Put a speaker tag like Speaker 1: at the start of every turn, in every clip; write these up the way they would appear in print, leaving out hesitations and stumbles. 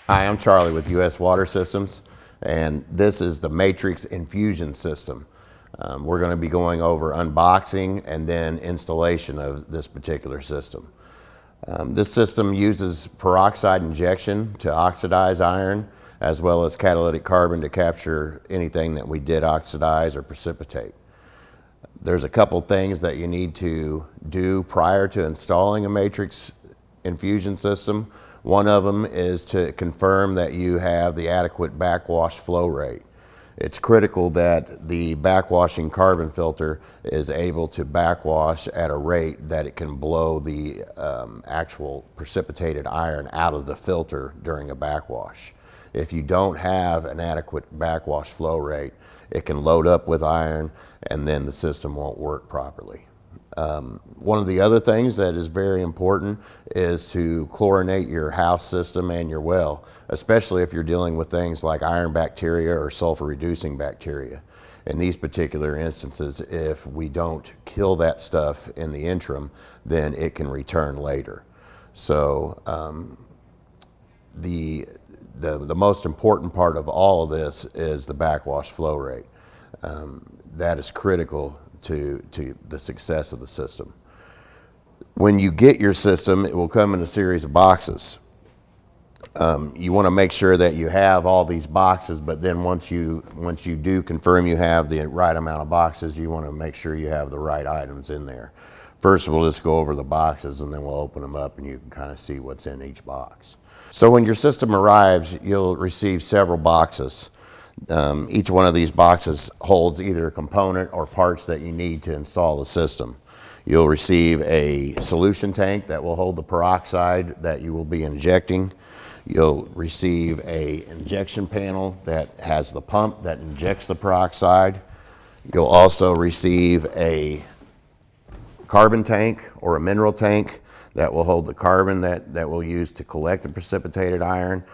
Speaker 1: Hi, I'm Charlie with US Water Systems, and this is the Matrixx inFusion system. We're going to be going over unboxing and then installation of this particular system. This system uses peroxide injection to oxidize iron, as well as catalytic carbon to capture anything that we did oxidize or precipitate. There's a couple things that you need to do prior to installing a Matrixx inFusion system. One of them is to confirm that you have the adequate backwash flow rate. It's critical that the backwashing carbon filter is able to backwash at a rate that it can blow the actual precipitated iron out of the filter during a backwash. If you don't have an adequate backwash flow rate, it can load up with iron and then the system won't work properly. One of the other things that is very important is to chlorinate your house system and your well, especially if you're dealing with things like iron bacteria or sulfur reducing bacteria. In these particular instances, if we don't kill that stuff in the interim, then it can return later. So the most important part of all of this is the backwash flow rate. That is critical to the success of the system. When you get your system, it will come in a series of boxes. You want to make sure that you have all these boxes, but then once you do confirm you have the right amount of boxes, you want to make sure you have the right items in there. First, we'll just go over the boxes and then we'll open them up and you can kind of see what's in each box. So when your system arrives, you'll receive several boxes. Each one of these boxes holds either a component or parts that you need to install the system. You'll receive a solution tank that will hold the peroxide that you will be injecting. You'll receive an injection panel that has the pump that injects the peroxide. You'll also receive a carbon tank or a mineral tank that will hold the carbon that we'll use to collect the precipitated iron.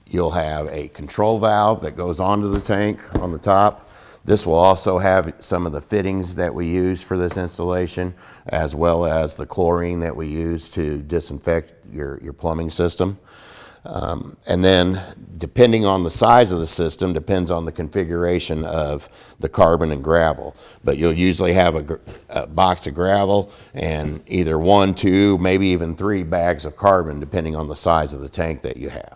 Speaker 1: You'll have a control valve that goes onto the tank on the top. This will also have some of the fittings that we use for this installation, as well as the chlorine that we use to disinfect your plumbing system. And then, depending on the size of the system, depends on the configuration of the carbon and gravel. But you'll usually have a box of gravel and either 1, 2, maybe even 3 bags of carbon, depending on the size of the tank that you have.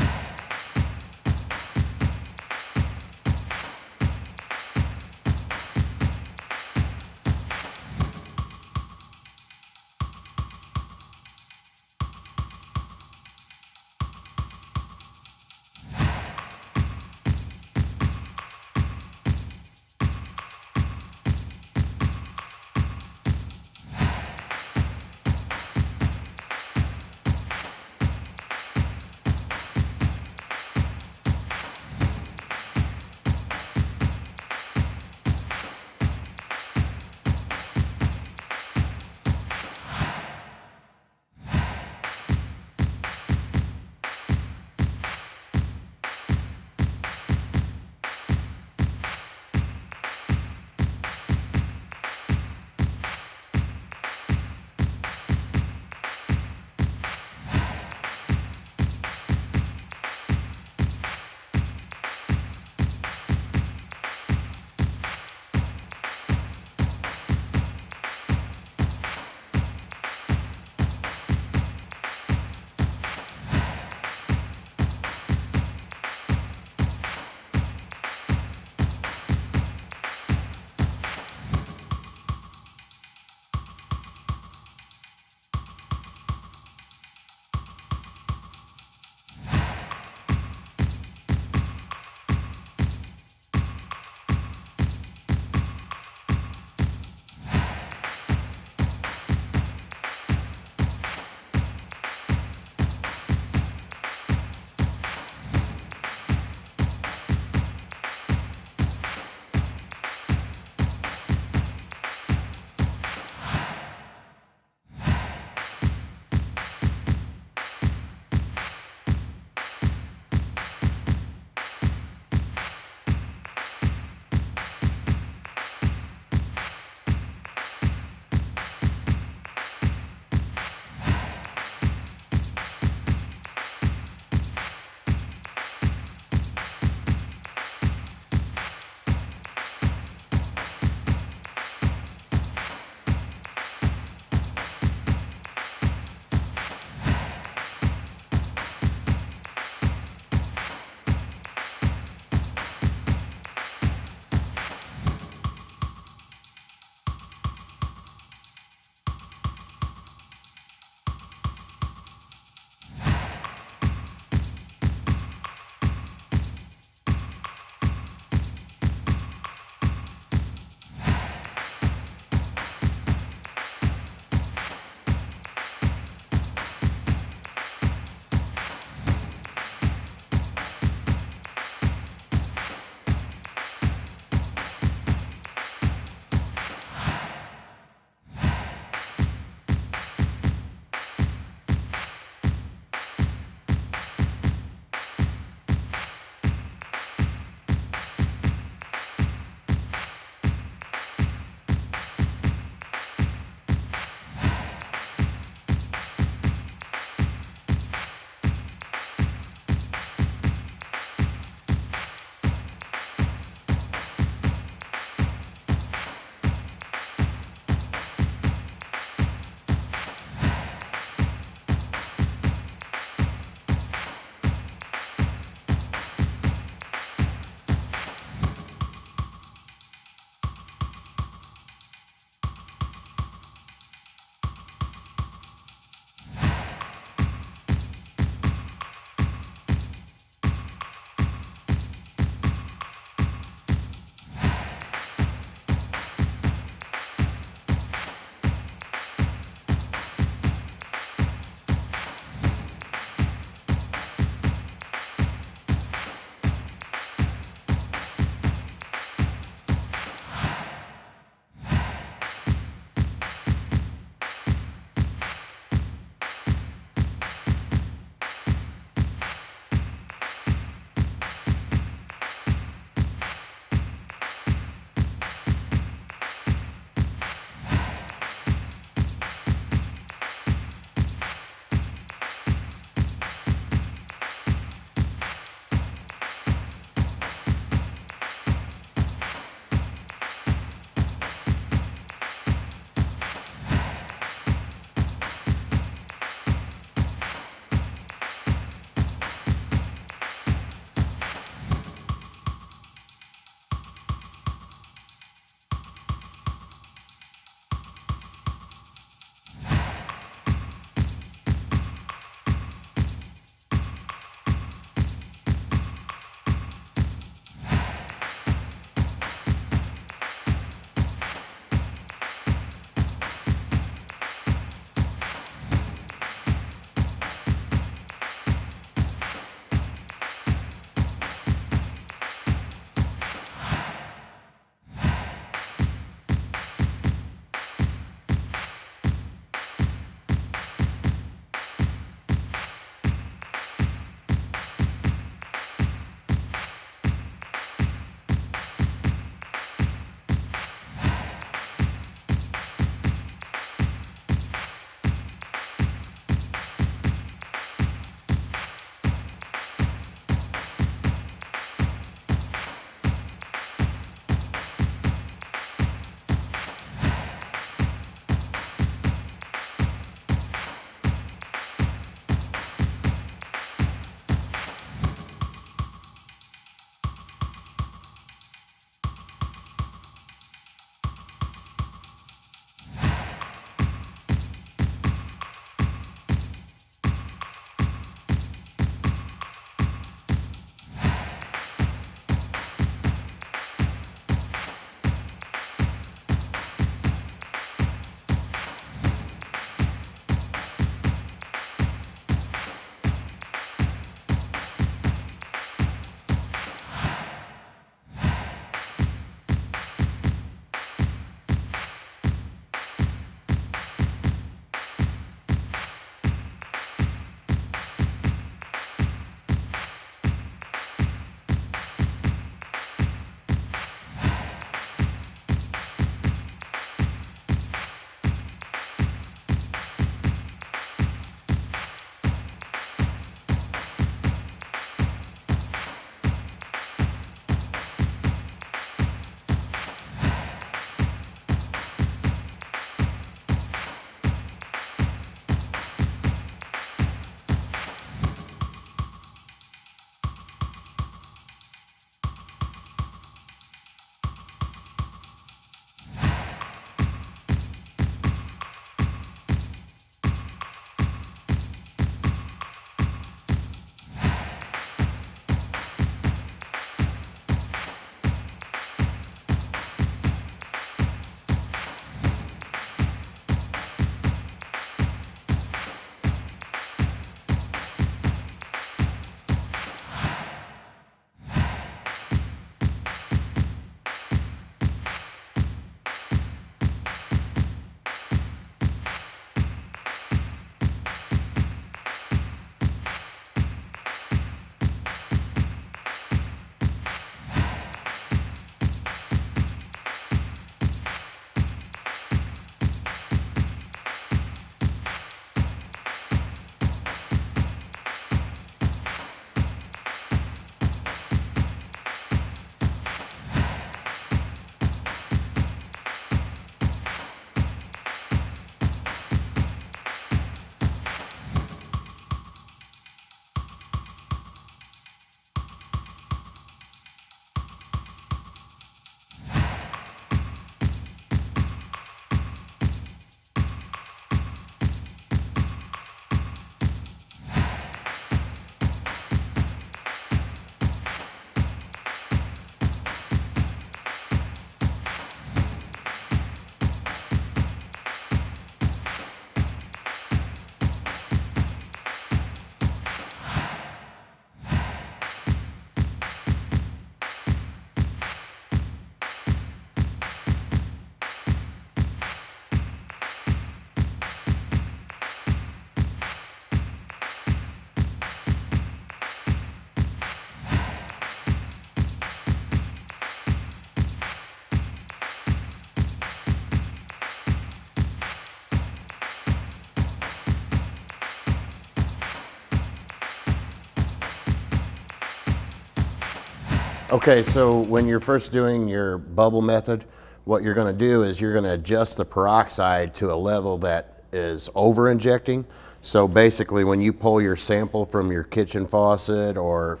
Speaker 1: Okay, so when you're first doing your bubble method, what you're going to do is you're going to adjust the peroxide to a level that is over injecting. So basically when you pull your sample from your kitchen faucet or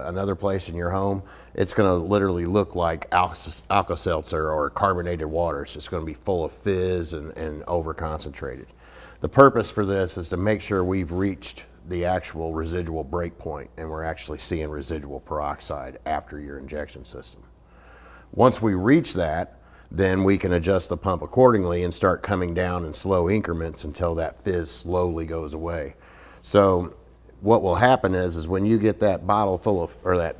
Speaker 1: another place in your home, it's going to literally look like Alka-Seltzer or carbonated water. It's just going to be full of fizz and over concentrated. The purpose for this is to make sure we've reached the actual residual break point and we're actually seeing residual peroxide after your injection system. Once we reach that, then we can adjust the pump accordingly and start coming down in slow increments until that fizz slowly goes away. So what will happen is when you get that bottle full of, or that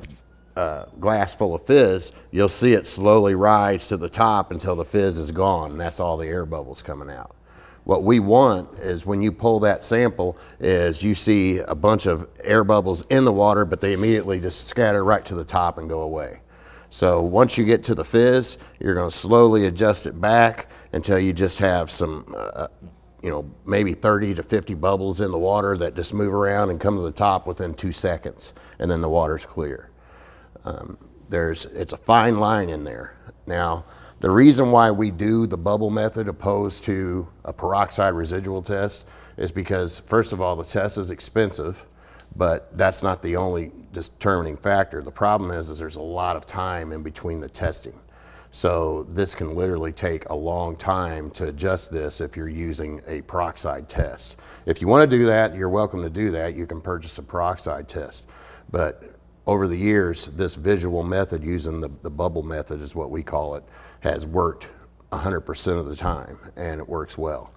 Speaker 1: glass full of fizz, you'll see it slowly rise to the top until the fizz is gone, and that's all the air bubbles coming out. What we want is when you pull that sample is you see a bunch of air bubbles in the water, but they immediately just scatter right to the top and go away. So once you get to the fizz, you're going to slowly adjust it back until you just have some, maybe 30 to 50 bubbles in the water that just move around and come to the top within 2 seconds, and then the water's clear. It's a fine line in there. Now, the reason why we do the bubble method opposed to a peroxide residual test is because, first of all, the test is expensive, but that's not the only determining factor. The problem is there's a lot of time in between the testing. So this can literally take a long time to adjust this if you're using a peroxide test. If you want to do that, you're welcome to do that. You can purchase a peroxide test. But over the years, this visual method using the bubble method is what we call it, has worked 100% of the time, and it works well.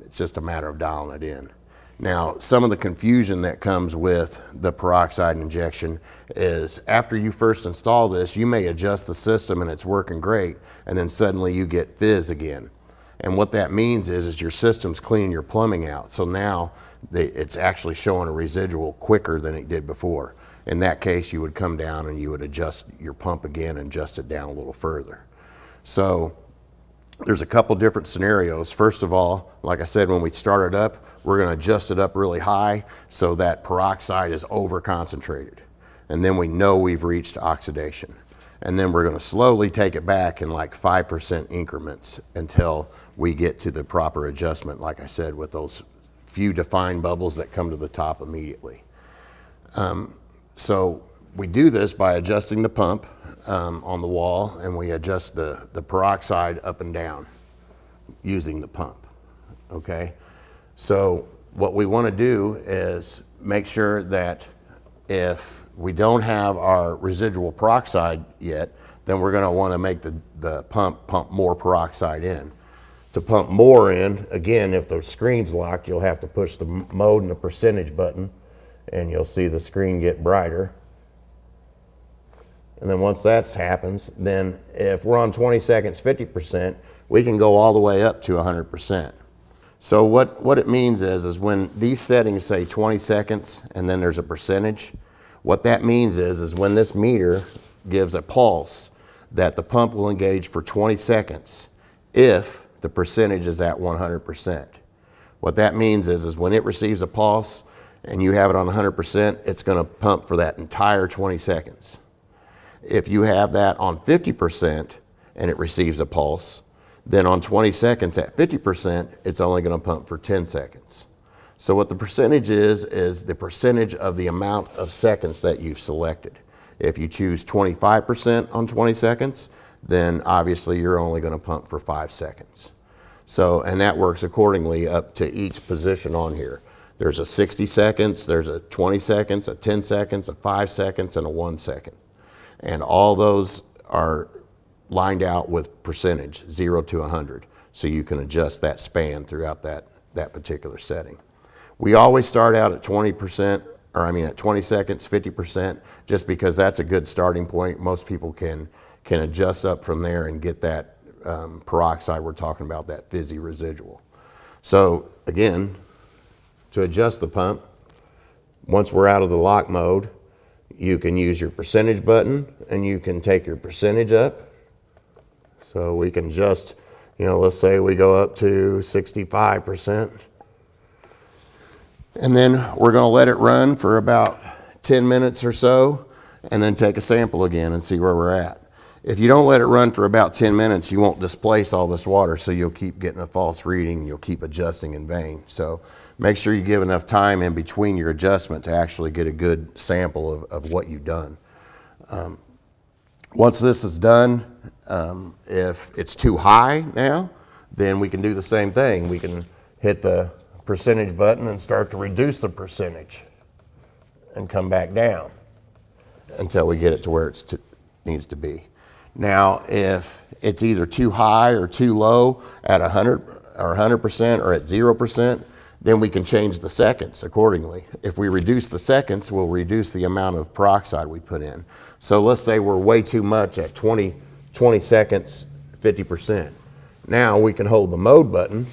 Speaker 1: It's just a matter of dialing it in. Now, some of the confusion that comes with the peroxide injection is after you first install this, you may adjust the system and it's working great, and then suddenly you get fizz again. And what that means is your system's cleaning your plumbing out. So now it's actually showing a residual quicker than it did before. In that case, you would come down and you would adjust your pump again and adjust it down a little further. So there's a couple different scenarios. First of all, like I said, when we start it up, we're going to adjust it up really high so that peroxide is over concentrated. And then we know we've reached oxidation. And then we're going to slowly take it back in like 5% increments until we get to the proper adjustment, like I said, with those few defined bubbles that come to the top immediately. So we do this by adjusting the pump on the wall, and we adjust the peroxide up and down using the pump, okay? So what we want to do is make sure that if we don't have our residual peroxide yet, then we're going to want to make the pump more peroxide in. To pump more in, again, if the screen's locked, you'll have to push the mode and the percentage button, and you'll see the screen get brighter. And then once that happens, then if we're on 20 seconds, 50%, we can go all the way up to 100%. So what it means is when these settings say 20 seconds and then there's a percentage, what that means is when this meter gives a pulse that the pump will engage for 20 seconds if the percentage is at 100%. What that means is when it receives a pulse and you have it on 100%, it's going to pump for that entire 20 seconds. If you have that on 50% and it receives a pulse, then on 20 seconds at 50%, it's only going to pump for 10 seconds. So what the percentage is the percentage of the amount of seconds that you've selected. If you choose 25% on 20 seconds, then obviously you're only going to pump for 5 seconds. So, and that works accordingly up to each position on here. There's a 60 seconds, there's a 20 seconds, a 10 seconds, a 5 seconds, and a 1 second. And all those are lined out with percentage, 0 to 100. So you can adjust that span throughout that particular setting. We always start out at 20%, at 20 seconds, 50%, just because that's a good starting point. Most people can adjust up from there and get that peroxide we're talking about, that fizzy residual. So again, to adjust the pump, once we're out of the lock mode, you can use your percentage button and you can take your percentage up. So we can just, let's say we go up to 65%. And then we're going to let it run for about 10 minutes or so. and then take a sample again and see where we're at. If you don't let it run for about 10 minutes, you won't displace all this water, so you'll keep getting a false reading. You'll keep adjusting in vain. So make sure you give enough time in between your adjustment to actually get a good sample of what you've done. Once this is done, if it's too high now, then we can do the same thing. We can hit the percentage button and start to reduce the percentage and come back down until we get it to where it needs to be. Now, if it's either too high or too low at 100 or 100% or at 0%, then we can change the seconds accordingly. If we reduce the seconds, we'll reduce the amount of peroxide we put in. So let's say we're way too much at 20 seconds, 50%. Now we can hold the mode button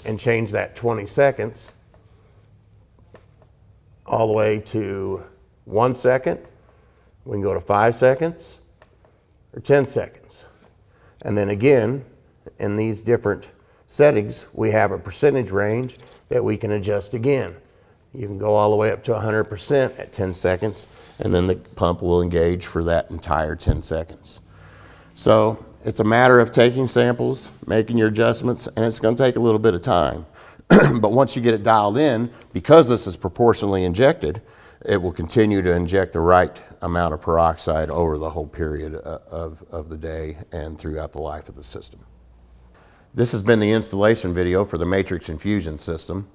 Speaker 1: and change that 20 seconds all the way to 1 second. We can go to 5 seconds or 10 seconds. And then again, in these different settings, we have a percentage range that we can adjust again. You can go all the way up to 100% at 10 seconds, and then the pump will engage for that entire 10 seconds. So it's a matter of taking samples, making your adjustments, and it's going to take a little bit of time. But once you get it dialed in, because this is proportionally injected, it will continue to inject the right amount of peroxide over the whole period of the day and throughout the life of the system. This has been the installation video for the Matrixx inFusion system.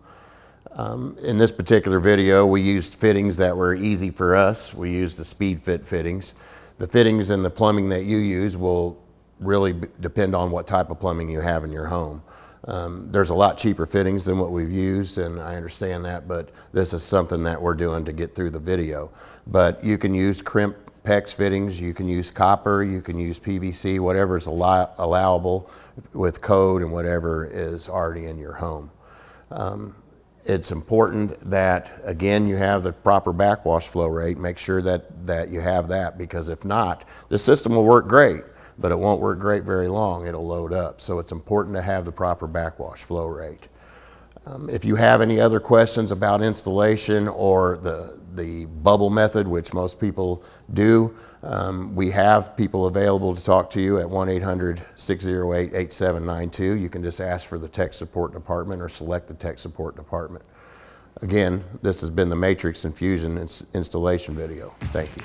Speaker 1: In this particular video, we used fittings that were easy for us. We used the speed fit fittings. The fittings and the plumbing that you use will really depend on what type of plumbing you have in your home. There's a lot cheaper fittings than what we've used, and I understand that, but this is something that we're doing to get through the video. But you can use crimp PEX fittings, you can use copper, you can use PVC, whatever is allowable with code and whatever is already in your home. It's important that, again, you have the proper backwash flow rate. Make sure that you have that, because if not, the system will work great, but it won't work great very long. It'll load up. So it's important to have the proper backwash flow rate. If you have any other questions about installation or the bubble method, which most people do, we have people available to talk to you at 1-800-608-8792. You can just ask for the tech support department or select the tech support department. Again, this has been the Matrixx inFusion installation video. Thank you.